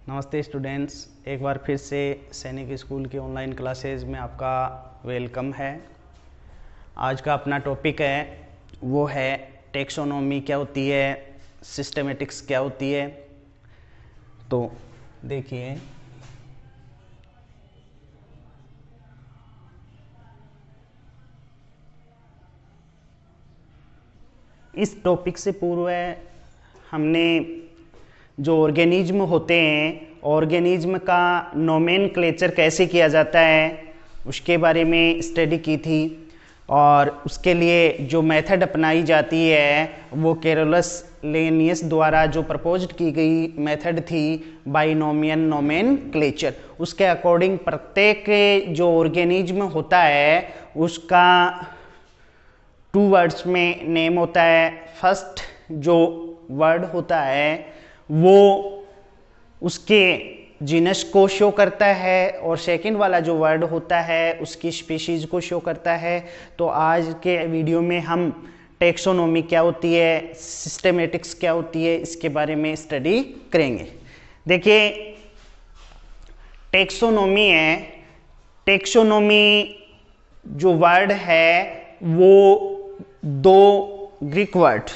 नमस्ते स्टूडेंट्स, एक बार फिर से सैनिक स्कूल की ऑनलाइन क्लासेज में आपका वेलकम है। आज का अपना टॉपिक है वो है टेक्सोनॉमी क्या होती है, सिस्टेमेटिक्स क्या होती है। तो देखिए, इस टॉपिक से पूर्व हमने जो ऑर्गेनिज्म होते हैं, ऑर्गेनिज्म का नोमेनक्लेचर कैसे किया जाता है उसके बारे में स्टडी की थी, और उसके लिए जो मेथड अपनाई जाती है वो कैरोलस लिनियस द्वारा जो प्रपोज्ड की गई मेथड थी बाइनोमियल नोमेनक्लेचर। उसके अकॉर्डिंग प्रत्येक जो ऑर्गेनिज्म होता है उसका 2 वर्ड्स में नेम होता है। फर्स्ट जो वर्ड होता है वो उसके जीनस को शो करता है और सेकंड वाला जो वर्ड होता है उसकी स्पीशीज को शो करता है। तो आज के वीडियो में हम टेक्सोनॉमी क्या होती है, सिस्टेमेटिक्स क्या होती है, इसके बारे में स्टडी करेंगे। देखिए, टेक्सोनॉमी है, टेक्सोनॉमी जो वर्ड है वो 2 ग्रीक वर्ड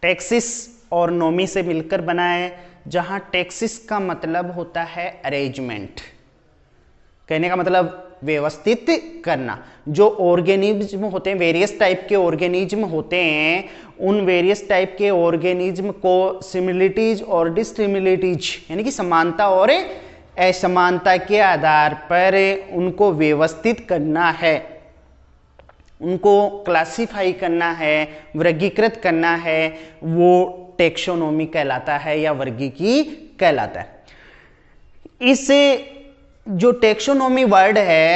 टेक्सिस और नोमी से मिलकर बना है, जहां टेक्सिस का मतलब होता है अरेंजमेंट, कहने का मतलब व्यवस्थित करना। जो ऑर्गेनिज्म होते हैं, वेरियस टाइप के ऑर्गेनिज्म होते हैं, उन वेरियस टाइप के ऑर्गेनिज्म को सिमिलिटीज और डिससिमिलिटीज यानी कि समानता और असमानता के आधार पर उनको व्यवस्थित करना है, उनको क्लासिफाई करना है, वर्गीकृत करना है, वो टेक्सोनॉमी कहलाता है या वर्गीकी कहलाता है। इस जो टेक्सोनॉमी वर्ड है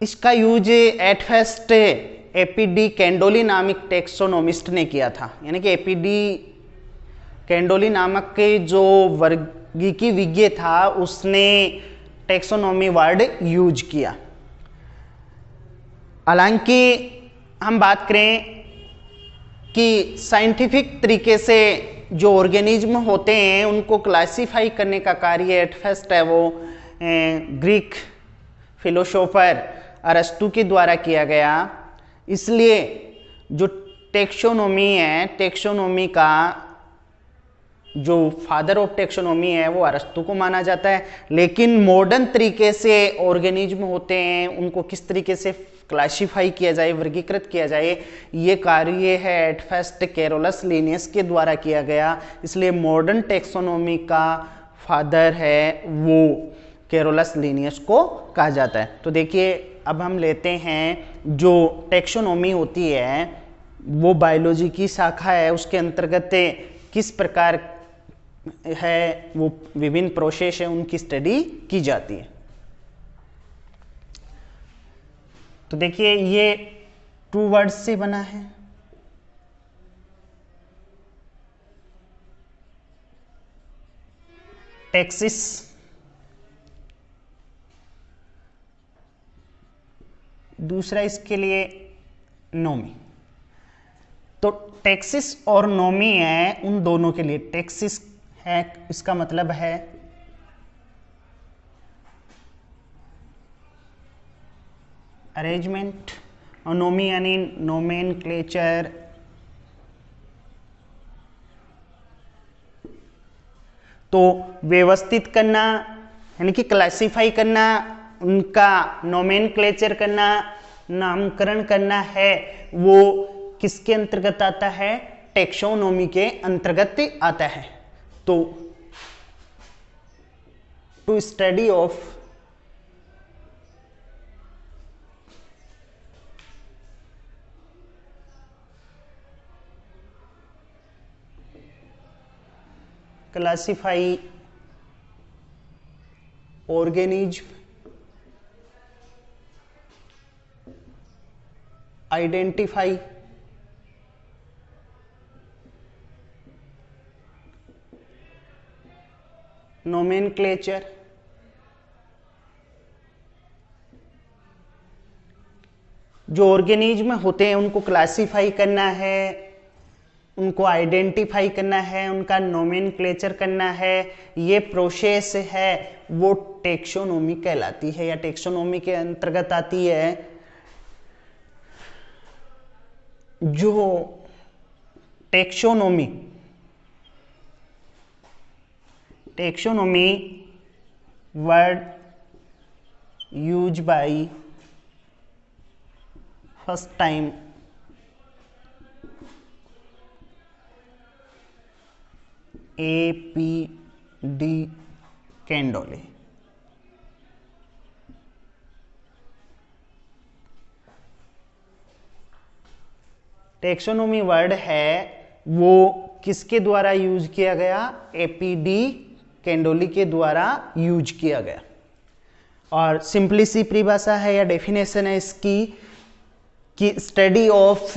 इसका यूज एट फर्स्ट एपीडी कैंडोली नामक टेक्सोनोमिस्ट ने किया था। यानी कि एपीडी कैंडोली नामक के जो वर्गीकी विज्ञ था उसने टेक्सोनॉमी वर्ड यूज किया। हालांकि हम बात करें कि साइंटिफिक तरीके से जो ऑर्गेनिज्म होते हैं उनको क्लासिफाई करने का कार्य एट फर्स्ट है वो ग्रीक फिलोसोफर अरस्तु के द्वारा किया गया। इसलिए जो टेक्सोनॉमी है, टेक्सोनॉमी का जो फादर ऑफ टेक्सोनॉमी है वो अरस्तु को माना जाता है। लेकिन मॉडर्न तरीके से ऑर्गेनिज्म होते हैं उनको किस तरीके से क्लासिफाई किया जाए, वर्गीकृत किया जाए, ये कार्य है एट फर्स्ट कैरोलस लिनियस के द्वारा किया गया। इसलिए मॉडर्न टेक्सोनॉमी का फादर है वो कैरोलस लिनियस को कहा जाता है। तो देखिए, अब हम लेते हैं जो टेक्सोनॉमी होती है वो बायोलॉजी की शाखा है, उसके अंतर्गत किस प्रकार है वो विभिन्न प्रोसेस है उनकी स्टडी की जाती है। तो देखिए, ये 2 वर्ड्स से बना है। टेक्सिस दूसरा इसके लिए नोमी। तो टेक्सिस और नोमी है उन दोनों के लिए। टेक्सिस है, इसका मतलब है अरेंजमेंट, और नोमी यानी नोमेनक्लेचर। तो व्यवस्थित करना यानी कि क्लासिफाई करना, उनका नोमेनक्लेचर करना, नामकरण करना है, वो किसके अंतर्गत आता है? टेक्सोनॉमी के अंतर्गत आता है। तो to study of classify organism, identify nomenclature, जो ऑर्गेनिज्म होते हैं उनको क्लासिफाई करना है, उनको आइडेंटिफाई करना है, उनका नोमेनक्लेचर करना है, ये प्रोसेस है वो टेक्सोनोमी कहलाती है या टेक्सोनोमी के अंतर्गत आती है। जो taxonomy word use by first time A.P.D. Candolle. Taxonomy word है वो किसके द्वारा यूज किया गया? एपीडी कैंडोली के द्वारा यूज किया गया। और सिंपली सी परिभाषा है या डेफिनेशन है इसकी कि study of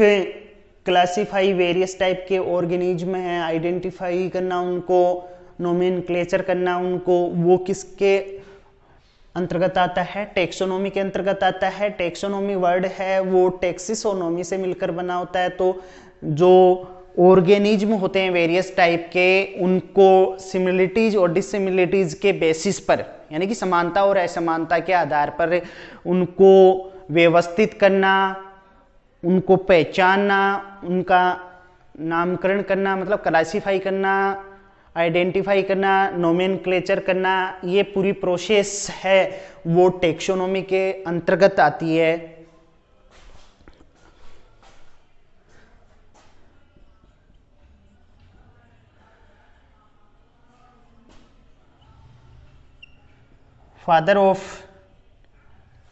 classify various type के ऑर्गेनिज्म हैं, आइडेंटिफाई करना उनको, नोमेनक्लेचर करना उनको, वो किसके अंतर्गत आता है? टेक्सोनोमी के अंतर्गत आता है। टेक्सोनोमी वर्ड है वो टेक्सिस और नोमी से मिलकर बना होता है। तो जो ऑर्गेनिज्म होते हैं वेरियस टाइप के, उनको सिमिलरिटीज और डिससिमिलरिटीज के बेसिस पर, यानी कि समानता और असमानता के आधार पर उनको व्यवस्थित करना, उनको पहचानना, उनका नामकरण करना, मतलब क्लासिफाई करना, आइडेंटिफाई करना, नोमेनक्लेचर करना, ये पूरी प्रोसेस है वो टेक्सोनोमी के अंतर्गत आती है। Father of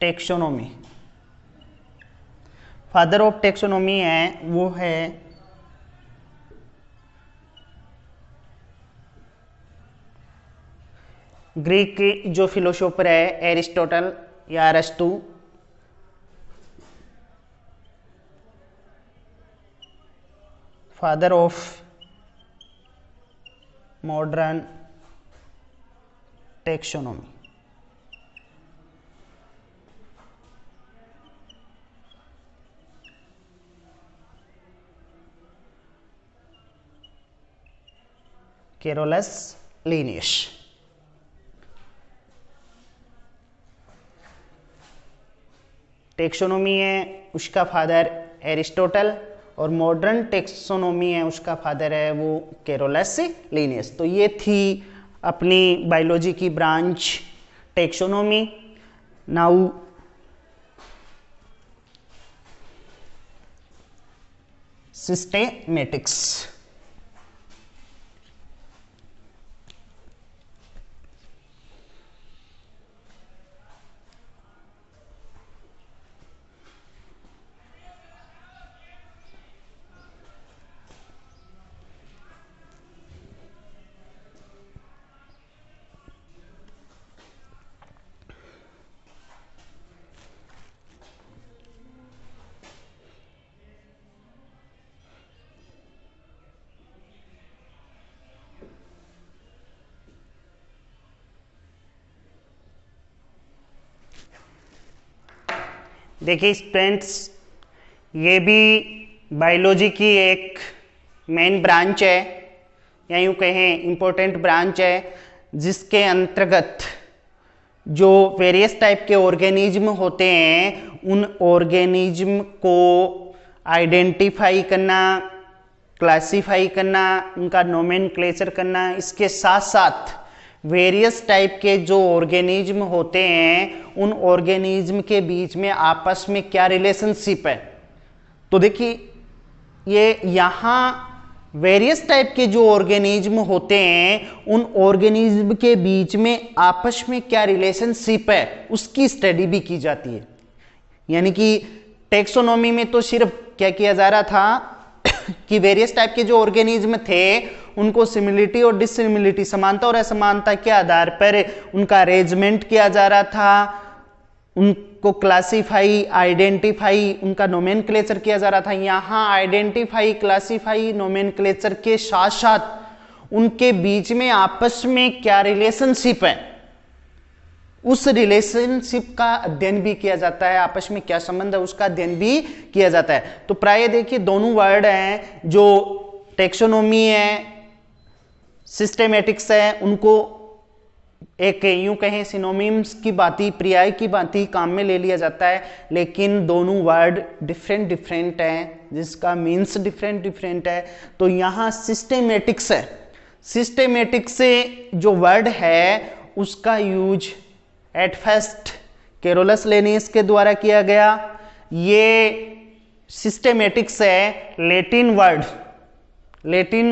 taxonomy, father of taxonomy है वो है ग्रीक जो फिलोसोफर है एरिस्टोटल या अरस्तु। Father of modern taxonomy. Carolus Linnaeus. Taxonomy है उसका फादर एरिस्टोटल और मॉडर्न टेक्सोनोमी है उसका फादर है वो कैरोलस लिनियस। तो ये थी अपनी बायोलॉजी की ब्रांच टेक्सोनोमी। Now systematics. देखिए स्टूडेंट्स, ये भी बायोलॉजी की एक मेन ब्रांच है या यूँ कहें इम्पोर्टेंट ब्रांच है, जिसके अंतर्गत जो वेरियस टाइप के ऑर्गेनिज्म होते हैं उन ऑर्गेनिज्म को आइडेंटिफाई करना, क्लासिफाई करना, उनका नोमेनक्लेचर करना, इसके साथ साथ वेरियस टाइप के जो ऑर्गेनिज्म होते हैं उन ऑर्गेनिज्म के बीच में आपस में क्या रिलेशनशिप है। तो देखिए ये यहाँ वेरियस टाइप के जो ऑर्गेनिज्म होते हैं उन ऑर्गेनिज्म के बीच में आपस में क्या रिलेशनशिप है उसकी स्टडी भी की जाती है। यानी कि टेक्सोनोमी में तो सिर्फ क्या किया जा रहा था कि वेरियस टाइप के जो ऑर्गेनिज्म थे उनको सिमिलिटी और डिससिमिलिटी, समानता और असमानता के आधार पर उनका अरेंजमेंट किया जा रहा था, उनको क्लासिफाई, आइडेंटिफाई, उनका नोमेनक्लेचर किया जा रहा था। यहाँ आइडेंटिफाई, क्लासिफाई, नोमेनक्लेचर के साथ साथ उनके बीच में आपस में क्या रिलेशनशिप है उस रिलेशनशिप का अध्ययन भी किया जाता है, आपस में क्या संबंध है उसका अध्ययन भी किया जाता है। तो प्राय देखिए दोनों वर्ड हैं जो टेक्सोनोमी है, सिस्टेमेटिक्स है, उनको एक यूं कहें सिनोनिम्स की भांति, पर्याय की भांति काम में ले लिया जाता है, लेकिन दोनों वर्ड डिफरेंट डिफरेंट हैं, जिसका मीन्स डिफरेंट डिफरेंट है। तो यहाँ सिस्टेमेटिक्स है, सिस्टेमेटिक्स से जो वर्ड है उसका use at first Carolus Linnaeus के द्वारा किया गया। ये सिस्टेमेटिक्स है लैटिन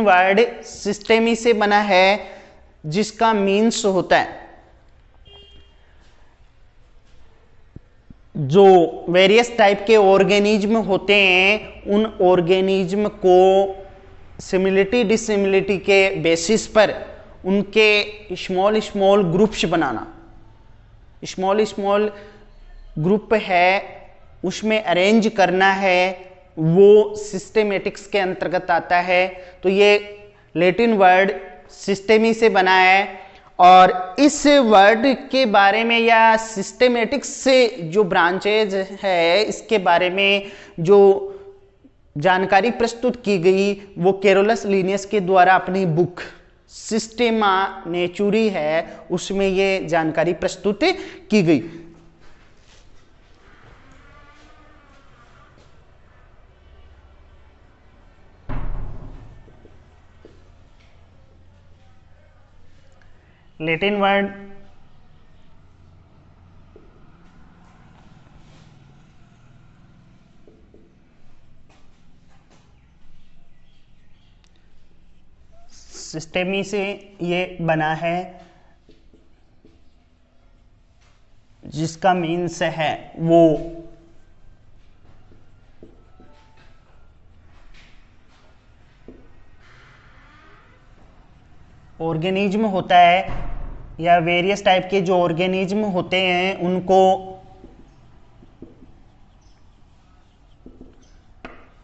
वर्ड सिस्टेमी से बना है, जिसका मीन्स होता है जो वेरियस टाइप के ऑर्गेनिज्म होते हैं उन ऑर्गेनिज्म को सिमिलिटी डिसिमिलिटी के बेसिस पर उनके स्मॉल स्मॉल ग्रुप्स बनाना, स्मॉल स्मॉल ग्रुप है उसमें अरेंज करना है, वो सिस्टेमेटिक्स के अंतर्गत आता है। तो ये लैटिन वर्ड सिस्टेमी से बना है, और इस वर्ड के बारे में या सिस्टेमेटिक्स से जो ब्रांचेज है इसके बारे में जो जानकारी प्रस्तुत की गई वो कैरोलस लिनियस के द्वारा अपनी बुक सिस्टेमा नेचुरी है उसमें ये जानकारी प्रस्तुत की गई। लैटिन वर्ड सिस्टेमी से ये बना है, जिसका मीन्स है वो ऑर्गेनिज्म होता है या वेरियस टाइप के जो ऑर्गेनिज्म होते हैं उनको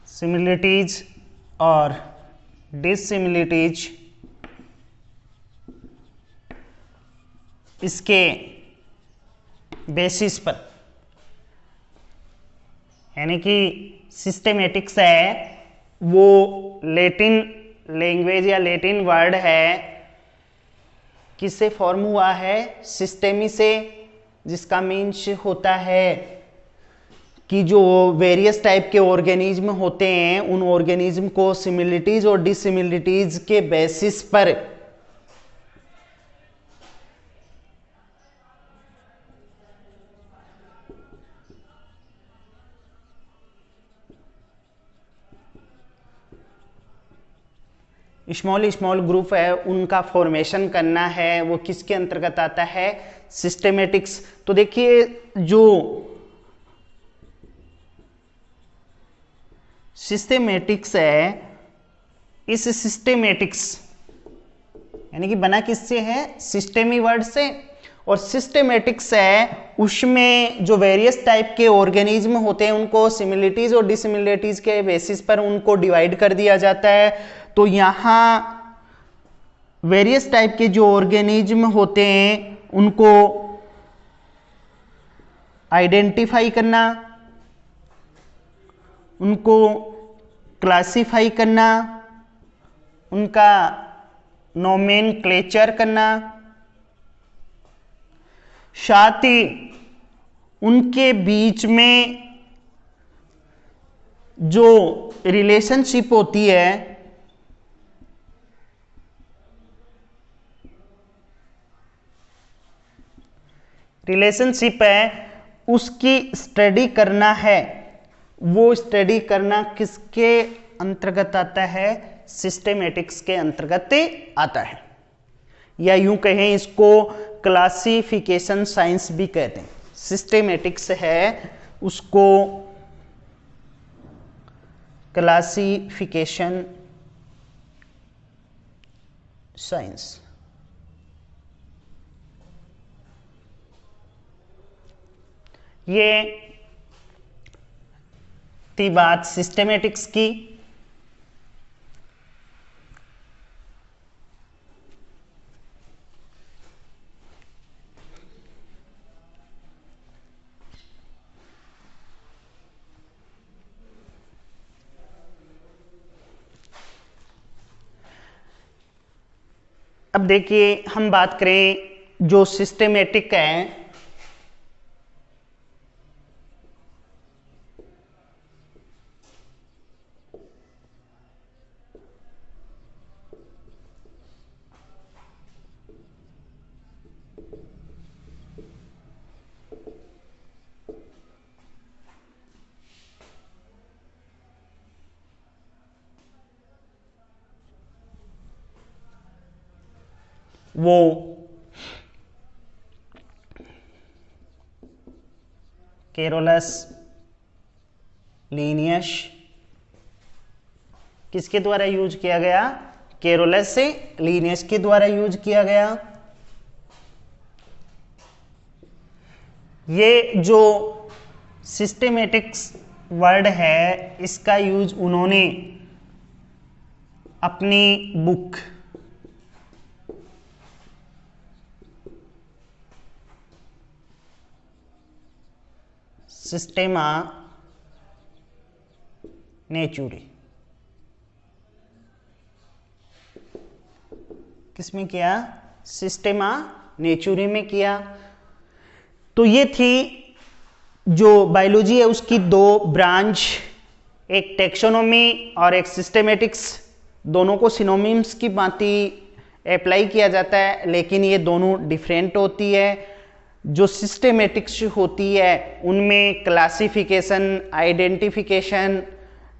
सिमिलिटीज और डिसिमिलिटीज इसके बेसिस पर, यानी कि सिस्टेमेटिक्स है वो लैटिन लैंग्वेज या लैटिन वर्ड है, किससे फॉर्म हुआ है? सिस्टेमी से, जिसका मीन्स होता है कि जो वेरियस टाइप के ऑर्गेनिज्म होते हैं उन ऑर्गेनिज्म को सिमिलिटीज और डिसिमिलिटीज के बेसिस पर स्मॉल स्मॉल ग्रुप है उनका फॉर्मेशन करना है, वो किसके अंतर्गत आता है? सिस्टेमेटिक्स। तो देखिए जो सिस्टेमेटिक्स है, इस सिस्टेमेटिक्स यानी कि बना किससे है? सिस्टेमी वर्ड से। और सिस्टेमेटिक्स है उसमें जो वेरियस टाइप के ऑर्गेनिज्म होते हैं उनको सिमिलिटीज और डिसिमिलिटीज के बेसिस पर उनको डिवाइड कर दिया जाता है। तो यहां वेरियस टाइप के जो ऑर्गेनिज्म होते हैं उनको आइडेंटिफाई करना, उनको क्लासिफाई करना, उनका नोमेनक्लेचर करना, साथ ही उनके बीच में जो रिलेशनशिप होती है उसकी स्टडी करना है। वो स्टडी करना किसके अंतर्गत आता है? सिस्टेमेटिक्स के अंतर्गत आता है, या यूं कहें इसको क्लासिफिकेशन साइंस भी कहते हैं। सिस्टेमेटिक्स है उसको क्लासिफिकेशन साइंस। ये थी बात सिस्टेमेटिक्स की। अब देखिए हम बात करें जो सिस्टेमेटिक है, वो कैरोलस लीनियस किसके द्वारा यूज किया गया? कैरोलस से लीनियस के द्वारा यूज किया गया। ये जो सिस्टेमेटिक्स वर्ड है इसका यूज उन्होंने अपनी बुक सिस्टेमा नेचुरी किसमें किया? सिस्टेमा नेचुरी में किया। तो ये थी जो बायोलॉजी है उसकी दो ब्रांच, एक टेक्सोनोमी और एक सिस्टेमेटिक्स। दोनों को सिनोनिम्स की भांति अप्लाई किया जाता है, लेकिन ये दोनों डिफरेंट होती है। जो सिस्टेमेटिक्स होती है उनमें क्लासिफिकेशन, आइडेंटिफिकेशन,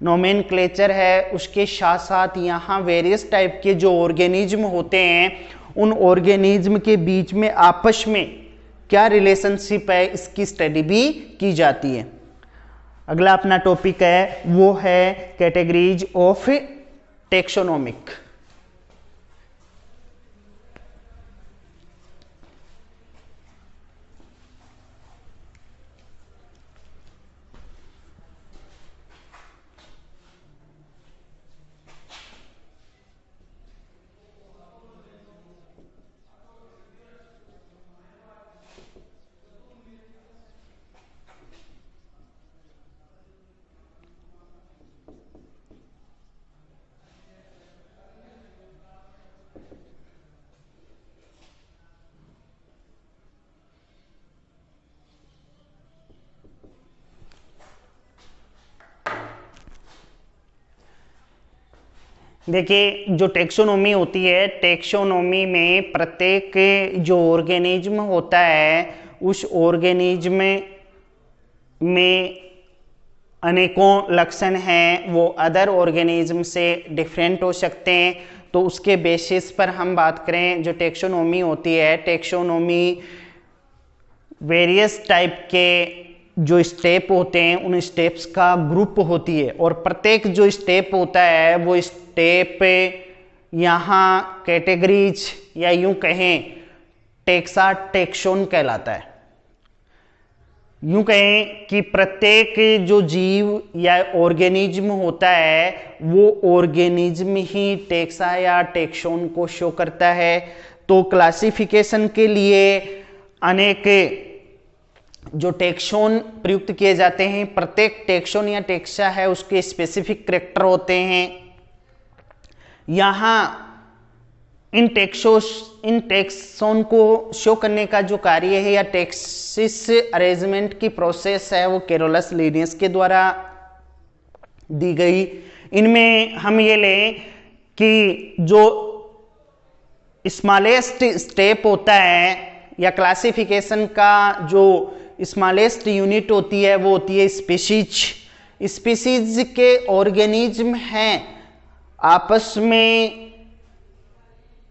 नोमेनक्लेचर है, उसके साथ साथ यहाँ वेरियस टाइप के जो ऑर्गेनिज्म होते हैं उन ऑर्गेनिज्म के बीच में आपस में क्या रिलेशनशिप है इसकी स्टडी भी की जाती है। अगला अपना टॉपिक है वो है कैटेगरीज ऑफ टेक्सोनोमिक। देखिए जो टेक्सोनोमी होती है, टेक्सोनोमी में प्रत्येक जो ऑर्गेनिज्म होता है उस ऑर्गेनिज्म में अनेकों लक्षण हैं, वो अदर ऑर्गेनिज्म से डिफरेंट हो सकते हैं। तो उसके बेसिस पर हम बात करें जो टेक्सोनोमी होती है, टेक्सोनोमी वेरियस टाइप के जो स्टेप होते हैं उन स्टेप्स का ग्रुप होती है, और प्रत्येक जो स्टेप होता है वो स्टेप यहाँ कैटेगरीज या यूं कहें टेक्सा टेक्सोन कहलाता है। यूं कहें कि प्रत्येक जो जीव या ऑर्गेनिज्म होता है वो ऑर्गेनिज्म ही टेक्सा या टेक्सोन को शो करता है। तो क्लासिफिकेशन के लिए अनेक जो टेक्सोन प्रयुक्त किए जाते हैं। प्रत्येक टेक्सोन या टेक्सा है उसके स्पेसिफिक कैरेक्टर होते हैं। यहाँ इन टेक्सोन को शो करने का जो कार्य है या टेक्सिस अरेंजमेंट की प्रोसेस है वो कैरोलस लीनियस के द्वारा दी गई। इनमें हम ये लें कि जो स्मॉलेस्ट स्टेप होता है या क्लासिफिकेशन का जो स्मॉलेस्ट यूनिट होती है वो होती है स्पीशीज। स्पीशीज के ऑर्गेनिज्म हैं आपस में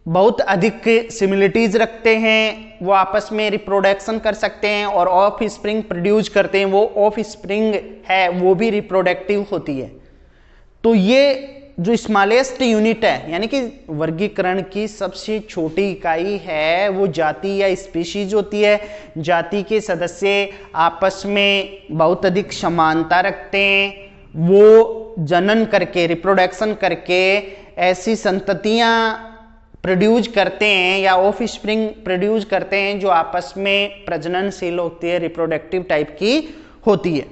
बहुत अधिक सिमिलरिटीज रखते हैं, वो आपस में रिप्रोडक्शन कर सकते हैं और ऑफ स्प्रिंग प्रोड्यूस करते हैं। वो ऑफ स्प्रिंग है वो भी रिप्रोडक्टिव होती है। तो ये जो स्मॉलेस्ट यूनिट है यानी कि वर्गीकरण की सबसे छोटी इकाई है वो जाति या स्पीशीज होती है। जाति के सदस्य आपस में बहुत अधिक समानता रखते हैं, वो जनन करके रिप्रोडक्शन करके ऐसी संततियां प्रोड्यूस करते हैं या ऑफ स्प्रिंग प्रोड्यूस करते हैं जो आपस में प्रजननशील होती है, रिप्रोडक्टिव टाइप की होती है।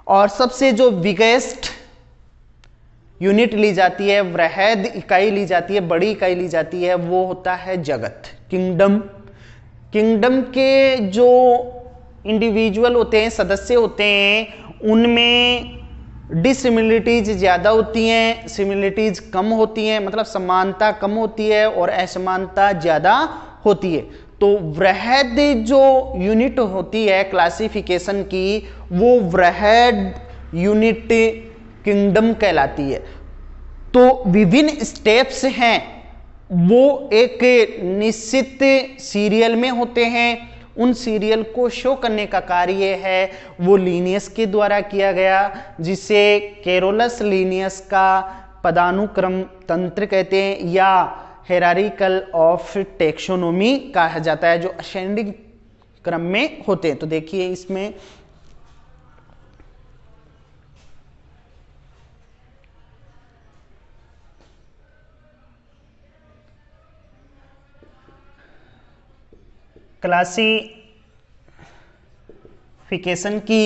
और सबसे जो बिगेस्ट यूनिट ली जाती है, वृहद इकाई ली जाती है, बड़ी इकाई ली जाती है, वो होता है जगत, किंगडम। किंगडम के जो इंडिविजुअल होते हैं, सदस्य होते हैं, उनमें डिसिमिलरिटीज ज़्यादा होती हैं, सिमिलरिटीज कम होती हैं, मतलब समानता कम होती है और असमानता ज़्यादा होती है। तो वृहद जो यूनिट होती है क्लासिफिकेशन की, वो वृहद यूनिट किंगडम कहलाती है। तो विभिन्न स्टेप्स हैं, वो एक निश्चित सीरियल में होते हैं। उन सीरियल को शो करने का कार्य है वो लीनियस के द्वारा किया गया, जिसे कैरोलस लीनियस का पदानुक्रम तंत्र कहते हैं या हेरारिकल ऑफ टेक्सोनोमी कहा जाता है, जो असेंडिंग क्रम में होते हैं। तो देखिए इसमें क्लासिफिकेशन की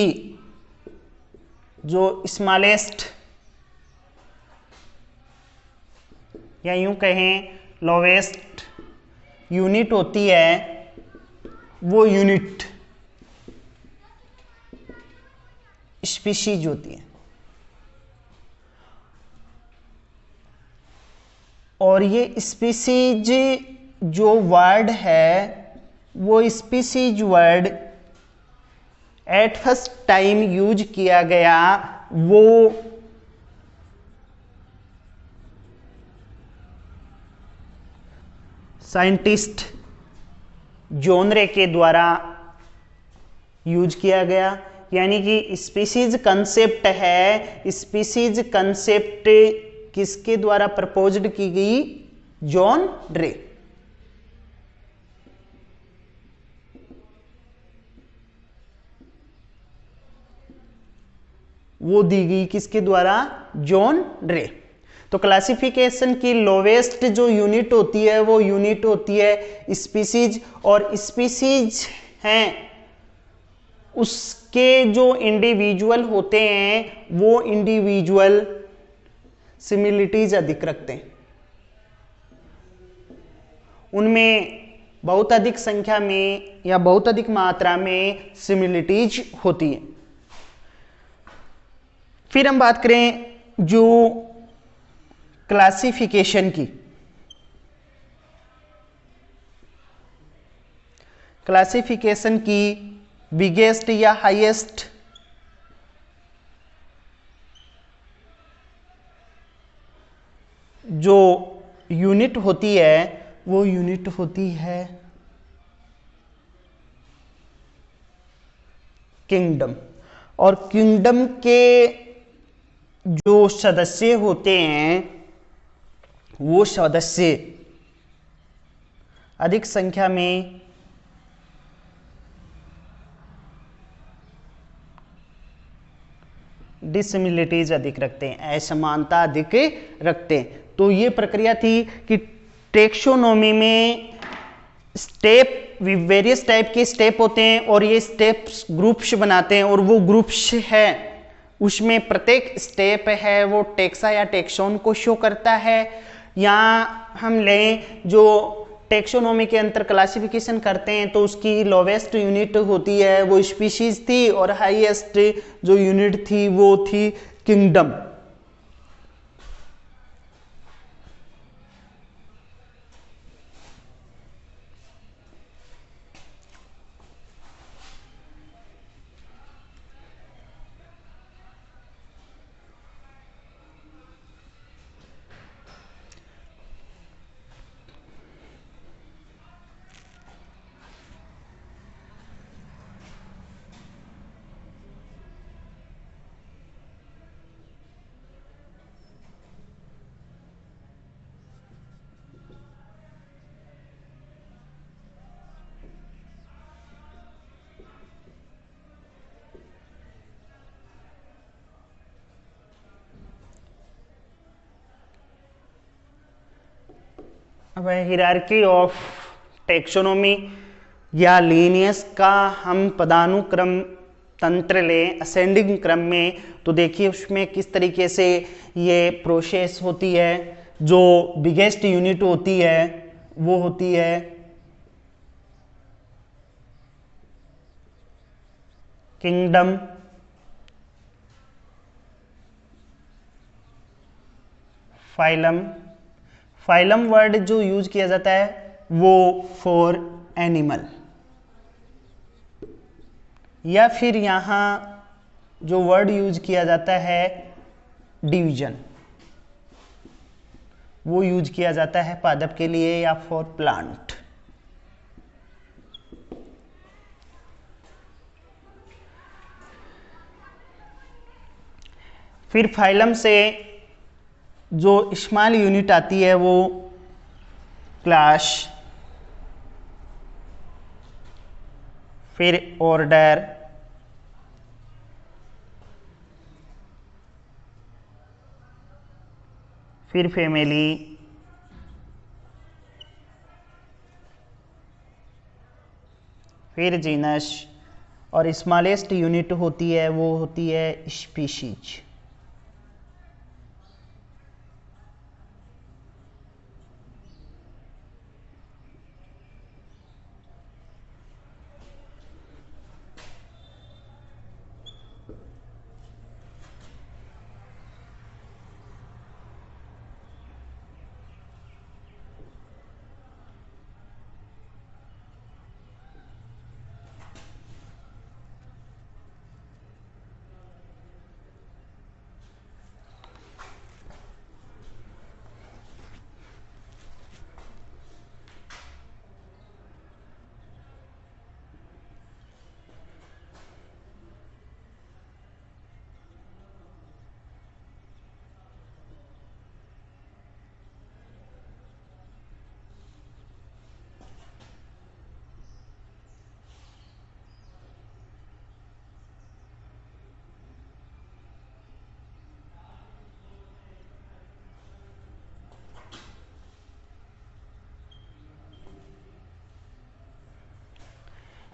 जो स्मॉलेस्ट या यूं कहें लोवेस्ट यूनिट होती है, वो यूनिट स्पीशीज होती है। और ये स्पीशीज जो वर्ड है, वो species word at first time use किया गया वो साइंटिस्ट जॉन रे के द्वारा यूज किया गया। यानी कि स्पीशीज कंसेप्ट है, स्पीशीज कंसेप्ट किसके द्वारा प्रपोज्ड की गई? जॉन रे। वो दी गई किसके द्वारा? जॉन रे। तो क्लासिफिकेशन की लोवेस्ट जो यूनिट होती है वो यूनिट होती है स्पीशीज, और स्पीशीज हैं उसके जो इंडिविजुअल होते हैं वो इंडिविजुअल सिमिलिटीज अधिक रखते हैं, उनमें बहुत अधिक संख्या में या बहुत अधिक मात्रा में सिमिलिटीज होती है। फिर हम बात करें जो क्लासिफिकेशन की, क्लासिफिकेशन की बिगेस्ट या हाईएस्ट जो यूनिट होती है वो यूनिट होती है किंगडम। और किंगडम के जो सदस्य होते हैं वो सदस्य अधिक संख्या में डिसिमिलिटीज अधिक रखते हैं, असमानता अधिक रखते हैं। तो ये प्रक्रिया थी कि टेक्सोनोमी में स्टेप, वेरियस टाइप के स्टेप होते हैं और ये स्टेप्स ग्रुप्स बनाते हैं, और वो ग्रुप्स है उसमें प्रत्येक स्टेप है वो टेक्सा या टेक्सोन को शो करता है। या हम लें जो टेक्सोनोमी के अंतर क्लासिफिकेशन करते हैं तो उसकी लोवेस्ट यूनिट होती है वो स्पीशीज थी, और हाईएस्ट जो यूनिट थी वो थी किंगडम। अब हिरार्की ऑफ टेक्सोनोमी या लीनियस का हम पदानुक्रम तंत्र लें असेंडिंग क्रम में, तो देखिए उसमें किस तरीके से ये प्रोसेस होती है। जो बिगेस्ट यूनिट होती है वो होती है किंगडम, फाइलम। फाइलम वर्ड जो यूज किया जाता है वो फॉर एनिमल, या फिर यहां जो वर्ड यूज किया जाता है डिवीजन, वो यूज किया जाता है पादप के लिए या फॉर प्लांट। फिर फाइलम से जो स्मॉल यूनिट आती है वो क्लास, फिर ऑर्डर, फिर फैमिली, फिर जीनस, और स्मॉलेस्ट यूनिट होती है वो होती है स्पीशीज।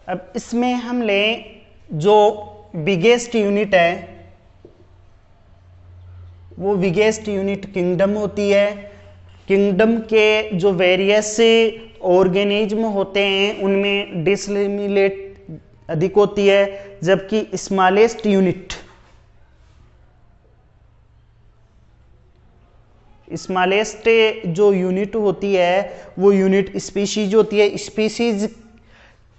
अब इसमें हम लें जो बिगेस्ट यूनिट है वो बिगेस्ट यूनिट किंगडम होती है। किंगडम के जो वेरियस ऑर्गेनिज्म होते हैं उनमें डिसलिमिलेट अधिक होती है, जबकि स्मॉलेस्ट यूनिट स्मॉलेस्ट जो यूनिट होती है वो यूनिट स्पीशीज होती है। स्पीशीज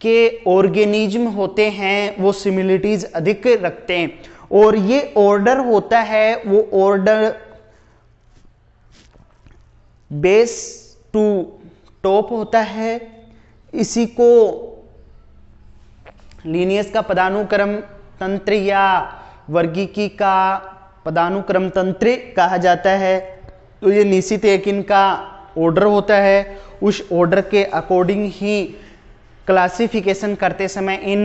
के ऑर्गेनिज्म होते हैं वो सिमिलिटीज अधिक रखते हैं, और ये ऑर्डर होता है वो ऑर्डर बेस टू टॉप होता है। इसी को लीनियस का पदानुक्रम तंत्र या वर्गीकी का पदानुक्रम तंत्र कहा जाता है। तो ये निश्चित एक इनका ऑर्डर होता है, उस ऑर्डर के अकॉर्डिंग ही क्लासिफिकेशन करते समय इन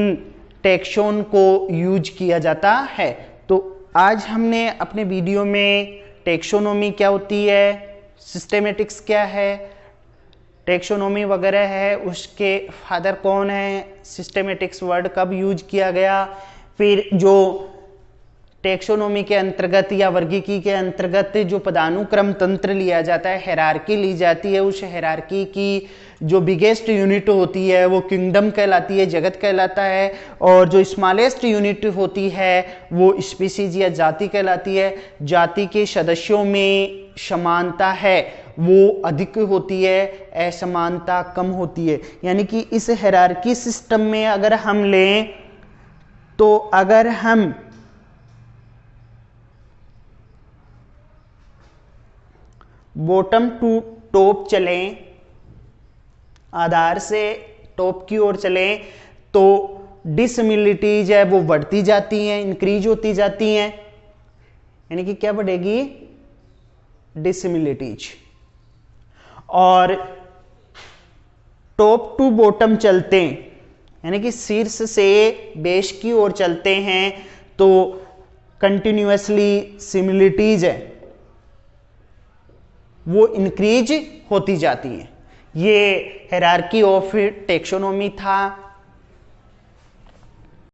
टैक्सोन को यूज किया जाता है। तो आज हमने अपने वीडियो में टैक्सोनॉमी क्या होती है, सिस्टेमेटिक्स क्या है, टैक्सोनॉमी वगैरह है, उसके फादर कौन है, सिस्टेमेटिक्स वर्ड कब यूज किया गया, फिर जो टैक्सोनॉमी के अंतर्गत या वर्गीकी के अंतर्गत जो पदानुक्रम तंत्र लिया जाता है, हेरारकी ली जाती है, उस हेरारकी की जो बिगेस्ट यूनिट होती है वो किंगडम कहलाती है, जगत कहलाता है, और जो स्मॉलेस्ट यूनिट होती है वो स्पीशीज या जाति कहलाती है। जाति के सदस्यों में समानता है वो अधिक होती है, असमानता कम होती है। यानी कि इस हेरारकी सिस्टम में अगर हम लें तो अगर हम बॉटम टू टॉप चलें, आधार से टॉप की ओर चलें, तो डिसमिलिटीज है वो बढ़ती जाती हैं, इंक्रीज होती जाती हैं। यानी कि क्या बढ़ेगी, डिसमिलिटीज। और टॉप टू बॉटम चलते हैं, यानी कि शीर्ष से बेस की ओर चलते हैं, तो कंटिन्यूअसली सिमिलिटीज है वो इंक्रीज होती जाती है। ये हायरार्की ऑफ टैक्सोनॉमी था।